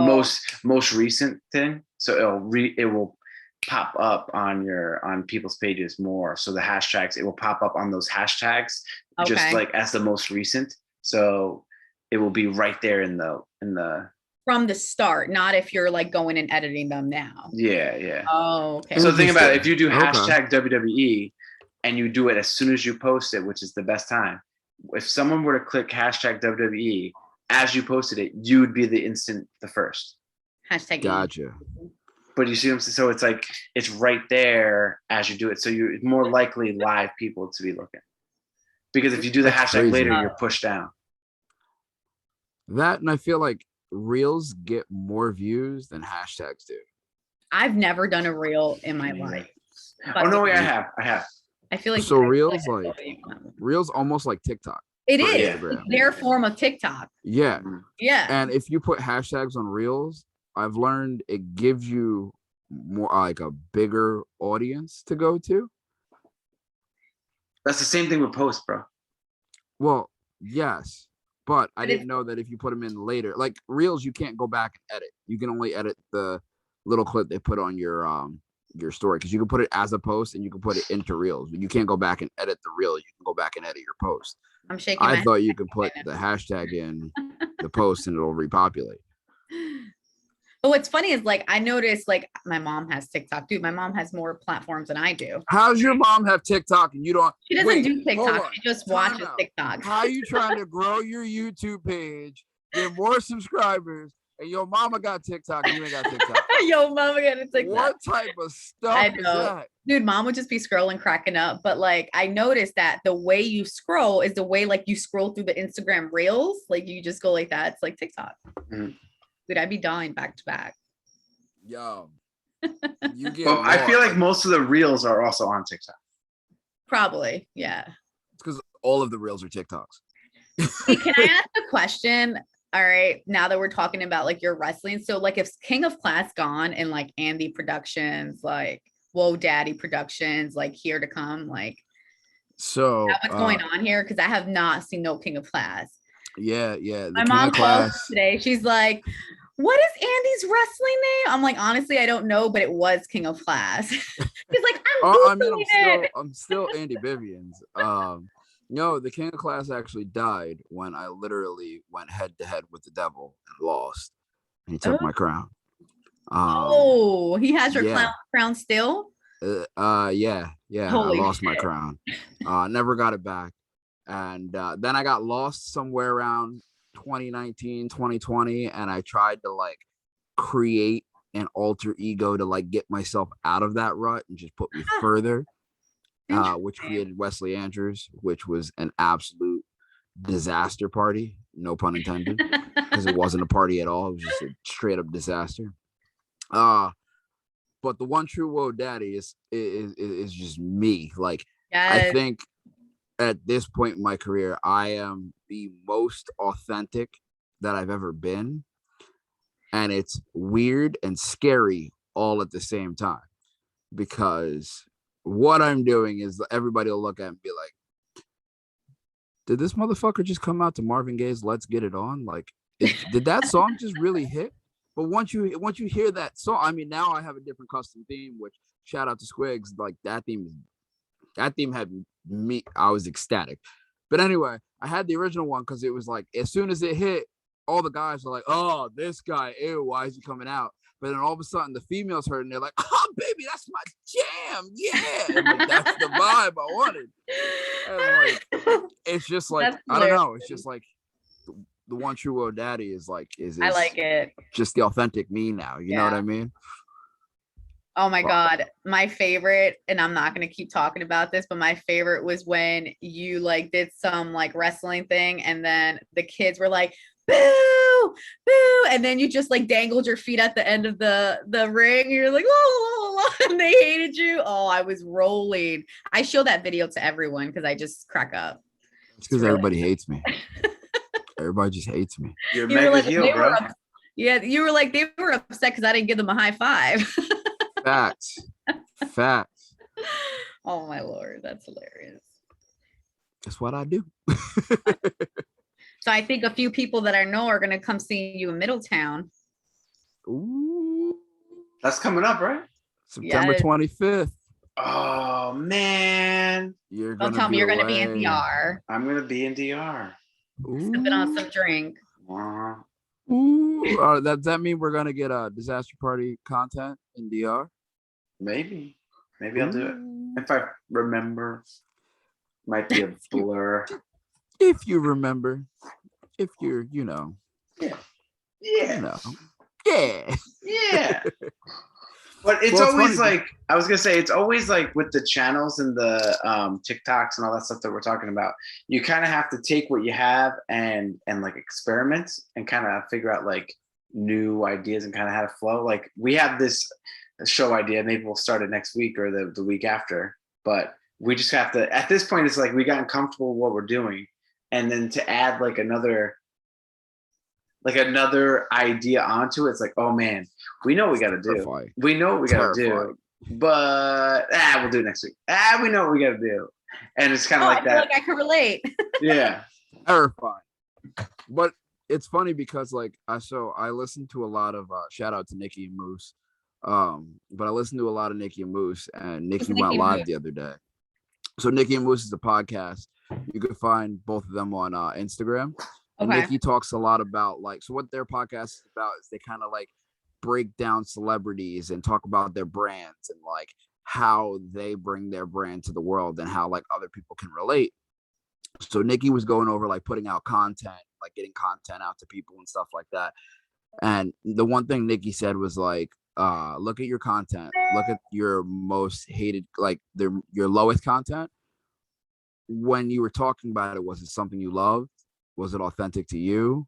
most recent thing. So it will pop up on people's pages more. So the hashtags, it will pop up on those hashtags just like as the most recent. So it will be right there in the from the start, not if you're like going and editing them now. Yeah. Oh, okay. So think about it. If you do hashtag WWE and you do it as soon as you post it, which is the best time, if someone were to click hashtag WWE as you posted it, you would be the first. Hashtag. Gotcha. But you see what I'm saying? So it's like, it's right there as you do it. So you're more likely live people to be looking. Because if you do the hashtag later, you're pushed down. That, and I feel like Reels get more views than hashtags do. I've never done a reel in my life. Oh no, I have. I feel like so Reels Reels almost like TikTok. It is their form of TikTok. Yeah. Yeah. And if you put hashtags on Reels, I've learned it gives you more like a bigger audience to go to. That's the same thing with posts, bro. Well, yes. But I didn't know that if you put them in later, like Reels, you can't go back and edit. You can only edit the little clip they put on your story, because you can put it as a post and you can put it into Reels, but you can't go back and edit the reel. You can go back and edit your post. I'm shaking. I thought you could put the hashtag in the post and it'll repopulate. But what's funny is like I noticed like my mom has TikTok. Dude, my mom has more platforms than I do. How's your mom have TikTok and you don't? She doesn't do TikTok. She just watches TikTok. How are you trying to grow your YouTube page, get more subscribers, and your mama got TikTok and you ain't got TikTok? Yo, mama got a TikTok. What type of stuff is that? Dude, mom would just be scrolling, cracking up. But like I noticed that the way you scroll is the way like you scroll through the Instagram reels. Like you just go like that. It's like TikTok. Mm-hmm. Dude, I'd be dying back to back. Yo. You get well, I feel like most of the reels are also on TikTok. Probably, yeah. It's because all of the reels are TikToks. Hey, can I ask a question? All right, now that we're talking about like your wrestling. So like if King of Class gone and like Andy Productions, like Whoa Daddy Productions, like Here to Come, like so what's going on here? Because I have not seen no King of Class. Yeah. My mom called today. She's like, what is Andy's wrestling name? I'm like, honestly, I don't know, but it was King of Class. He's like, I'm still Andy Vivian's. No, the King of Class actually died when I literally went head to head with the devil and lost. And he took my crown. He has your crown still? Yeah. Holy I lost my crown. Never got it back. And then I got lost somewhere around 2019, 2020, and I tried to like create an alter ego to like get myself out of that rut and just put me further, which created Wesley Andrews, which was an absolute disaster party, no pun intended, because it wasn't a party at all. It was just a straight up disaster. But the one true Whoa Daddy is just me. Like, I think at this point in my career, I am the most authentic that I've ever been. and it's weird and scary all at the same time, because what I'm doing is everybody will look at and be like, did this motherfucker just come out to Marvin Gaye's Let's Get It On? Like, did that song just really hit? But once you hear that song, I mean, now I have a different custom theme, which shout out to Squigs. Like that theme had me, I was ecstatic. But anyway, I had the original one because it was like, as soon as it hit, all the guys were like, oh, this guy, ew, why is he coming out? But then all of a sudden the females heard and they're like, oh, baby, that's my jam. Yeah. And like, that's the vibe I wanted. And like, it's just like, I don't know. It's just like the one true old daddy is like, is I like it. Just the authentic me now. You know what I mean? Oh my God. My favorite, and I'm not going to keep talking about this, but my favorite was when you like did some like wrestling thing and then the kids were like, boo, boo. And then you just like dangled your feet at the end of the ring. You're like, oh, and they hated you. Oh, I was rolling. I show that video to everyone because I just crack up. It's because everybody hates me. Everybody just hates me. You're mega like, heel, bro. Yeah, you were like, they were upset because I didn't give them a high five. Facts. Oh my Lord, that's hilarious. That's what I do. So I think a few people that I know are gonna come see you in Middletown. Ooh. That's coming up, right? September 25th. Oh man. Don't tell me you're gonna be in DR. I'm gonna be in DR. Sipping on some drink. Ooh. Does that mean we're gonna get a disaster party content in DR? Maybe I'll do it if I remember. Might be a blur. If you remember, if you're, you know, yeah. But it's always like, I was gonna say, it's always like with the channels and the TikToks and all that stuff that we're talking about, you kind of have to take what you have and like experiment and kind of figure out like new ideas and kind of how to flow. Like we have this show idea, maybe we'll start it next week or the week after, but we just have to, at this point, it's like we gotten comfortable with what we're doing. And then to add like another idea onto it, it's like, oh man, we know what we got to do. We know what we got to do, but we'll do it next week. We know what we got to do. And it's kind of like I that. feel like I can relate. Yeah. Terrifying. But it's funny because like, I listened to a lot of, shout out to Nikki and Moose. But I listened to a lot of Nikki and Moose, and Nikki went live the other day. So Nikki and Moose is a podcast. You can find both of them on Instagram. And Nikki talks a lot about like, so what their podcast is about is they kind of like break down celebrities and talk about their brands and like how they bring their brand to the world and how like other people can relate. So Nikki was going over like putting out content, like getting content out to people and stuff like that. And the one thing Nikki said was like, look at your content, look at your most hated, like your lowest content. When you were talking about it, was it something you loved? Was it authentic to you?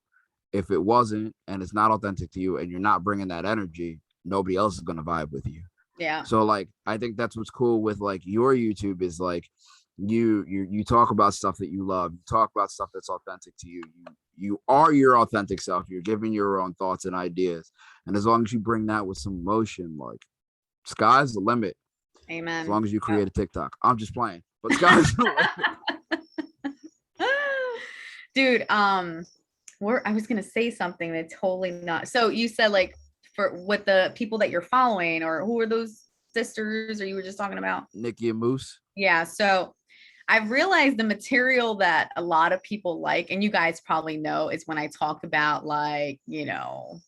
If it wasn't, and it's not authentic to you, and you're not bringing that energy, nobody else is going to vibe with you. Yeah. So like, I think that's what's cool with like your YouTube is like, you talk about stuff that you love, you talk about stuff that's authentic to you. You are your authentic self. You're giving your own thoughts and ideas. And as long as you bring that with some emotion, like sky's the limit. Amen. As long as you create a TikTok. I'm just playing, but sky's the limit. Dude, I was gonna say something that's totally not. So you said like for what the people that you're following, or who are those sisters, or you were just talking about? Nikki and Moose. Yeah. So I've realized the material that a lot of people like, and you guys probably know, is when I talk about like, you know,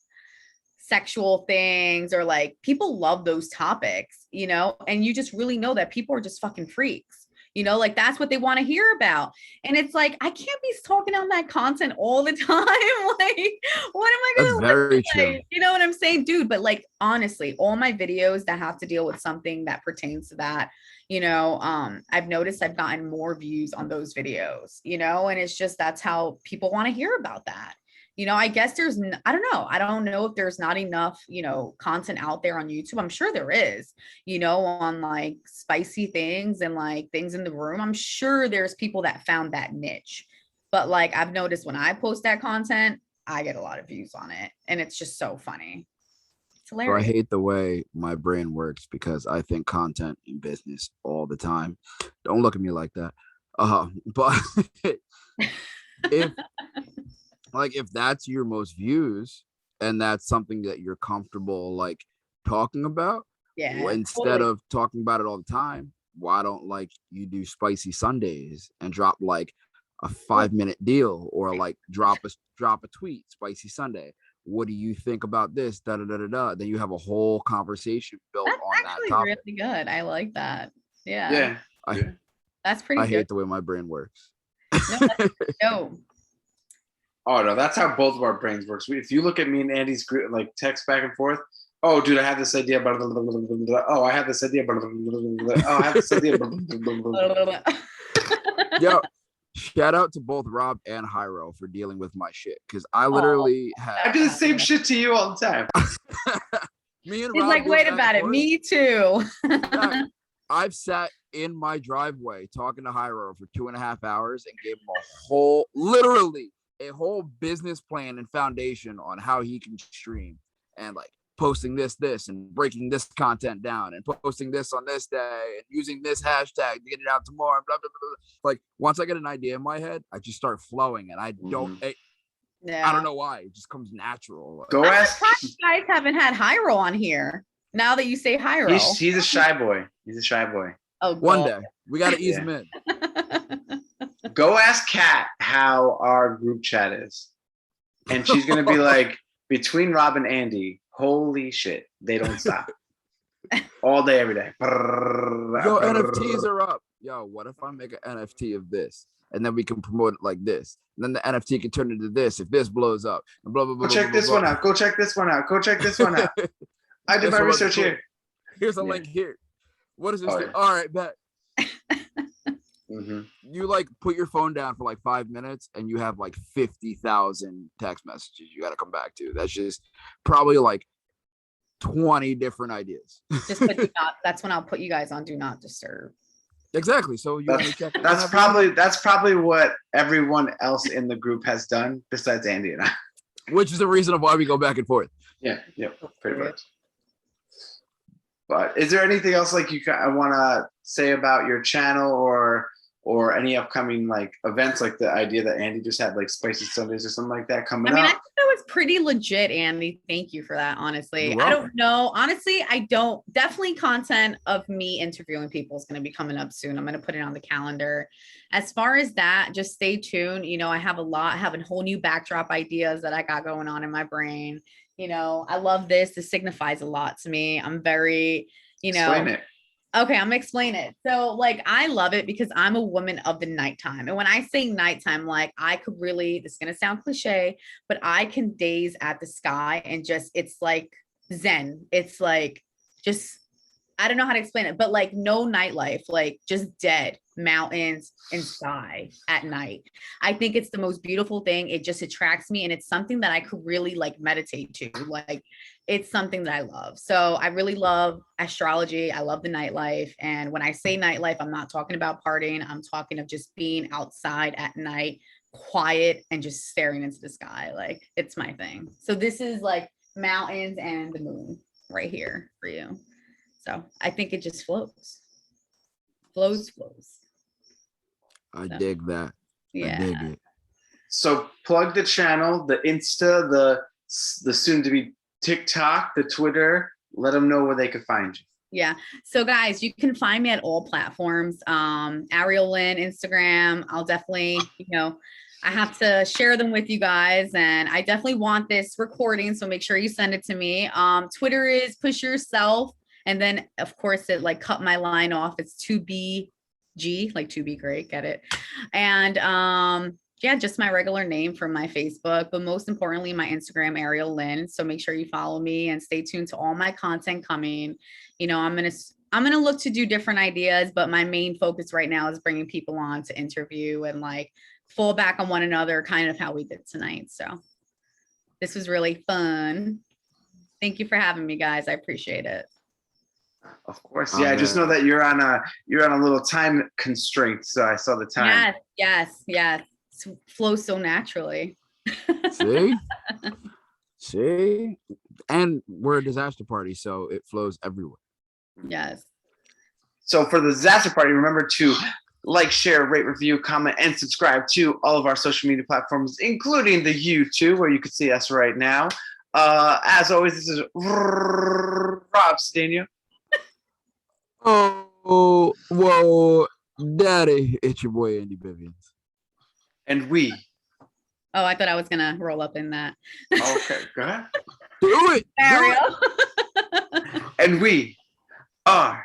sexual things, or like people love those topics, you know, and you just really know that people are just fucking freaks. You know, like that's what they want to hear about. And it's like, I can't be talking on that content all the time. Like, what am I going to very true. You know what I'm saying, dude? But like, honestly, all my videos that have to deal with something that pertains to that, you know, I've noticed I've gotten more views on those videos, you know, and it's just, that's how people want to hear about that. You know, I guess I don't know. I don't know if there's not enough, you know, content out there on YouTube. I'm sure there is, you know, on like spicy things and like things in the room. I'm sure there's people that found that niche. But like, I've noticed when I post that content, I get a lot of views on it, and it's just so funny. It's So I hilarious. hate the way my brain works because I think content in business all the time. Don't look at me like that. But if if that's your most views and that's something that you're comfortable like talking about, Yeah, instead totally. of talking about it all the time, why don't you do spicy Sundays and drop like a 5-minute deal, or like drop a tweet, spicy Sunday. What do you think about this? Da da da da da. Then you have a whole conversation built That's on that actually topic. really good. I like that. Yeah, Yeah. I that's pretty I good. hate the way my brain works. No, that's no. Oh no, that's how both of our brains works. If you look at me and Andy's group, like text back and forth. Oh, dude, I have this idea. Blah, blah, blah, blah, blah, blah. Oh, I have this idea. Blah, blah, blah, blah, blah. Oh, I have this idea. Blah, blah, blah, blah, blah. Yo, shout out to both Rob and Hyro for dealing with my shit, because I Oh, literally I had do the same shit to you all the time. me and he's Rob like, go wait back about and it. forth. Me too. Fact, I've sat in my driveway talking to Hyro for 2.5 hours and gave him literally a whole business plan and foundation on how he can stream, and like posting this and breaking this content down and posting this on this day and using this hashtag to get it out tomorrow and blah blah blah, blah. Like once I get an idea in my head, I just start flowing, and I don't Yeah. I don't know why, it just comes natural. Like, Go I'm ask. surprised you guys haven't had Hyro on here. Now that you say Hyro. He's a shy boy. He's a shy boy. Oh, one God. day we got to ease Yeah. him in. Go ask Kat how our group chat is, and she's gonna be like, between Rob and Andy, holy shit, they don't stop. All day, every day. Yo, NFTs are up. Yo, what if I make an NFT of this, and then we can promote it like this, and then the NFT can turn into this if this blows up, and blah blah blah. Go check this one out. Go check this one out. Go check this one out. I did my research here. Here's a link here. What is this? Oh, yeah. All right, bet. Mm-hmm. You like put your phone down for like 5 minutes and you have like 50,000 text messages you got to come back to. That's just probably like 20 different ideas. Just put do not. That's when I'll put you guys on do not disturb. Exactly. So you only check it That's probably what everyone else in the group has done besides Andy and I. which is the reason of why we go back and forth. Yeah, pretty much. But is there anything else like you want to say about your channel or any upcoming like events, like the idea that Andy just had, like Spicy Sundays or something like that coming I mean, I up? think that was pretty legit, Andy. Thank you for that. Honestly, You're I welcome. don't know. Honestly, I don't. Definitely, content of me interviewing people is going to be coming up soon. I'm going to put it on the calendar. As far as that, just stay tuned. You know, I have a whole new backdrop ideas that I got going on in my brain. You know, I love this. This signifies a lot to me. I'm very, Explain it. Okay, I'm gonna explain it. So, like, I love it because I'm a woman of the nighttime. And when I say nighttime, like, I could really, this is gonna sound cliche, but I can gaze at the sky and just, it's like Zen. It's like, just, I don't know how to explain it, but like no nightlife, like just dead mountains and sky at night. I think it's the most beautiful thing. It just attracts me, and it's something that I could really like meditate to. Like, it's something that I love. So I really love astrology. I love the nightlife. And when I say nightlife, I'm not talking about partying. I'm talking of just being outside at night, quiet, and just staring into the sky. Like, it's my thing. So this is like mountains and the moon right here for you. So I think it just flows. Flows. I So, dig that. yeah. I dig it. So plug the channel, the Insta, the soon to be TikTok, the Twitter. Let them know where they could find you. Yeah. So guys, you can find me at all platforms. Ariel Lynn, Instagram. I'll definitely, I have to share them with you guys, and I definitely want this recording. So make sure you send it to me. Twitter is Push Yourself. And then of course it like cut my line off. It's 2BG, like to be great. Get it? And yeah, just my regular name from my Facebook, but most importantly, my Instagram, Ariel Lynn. So make sure you follow me and stay tuned to all my content coming. I'm gonna look to do different ideas, but my main focus right now is bringing people on to interview and like fall back on one another, kind of how we did tonight. So this was really fun. Thank you for having me, guys. I appreciate it. Of course. Yeah, I just know that you're on a little time constraint. So I saw the time. Yes. It flows so naturally. See? See? And we're a disaster party, so it flows everywhere. Yes. So for the disaster party, remember to like, share, rate, review, comment, and subscribe to all of our social media platforms, including the YouTube, where you can see us right now. As always, this is Rob Cedeno. Oh, whoa, daddy, it's your boy Andy Bivens. And we. Oh, I thought I was gonna roll up in that. Okay, go ahead. Do it. Ariel. And we are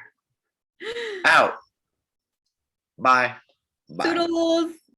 out. Bye. Bye. Toodles.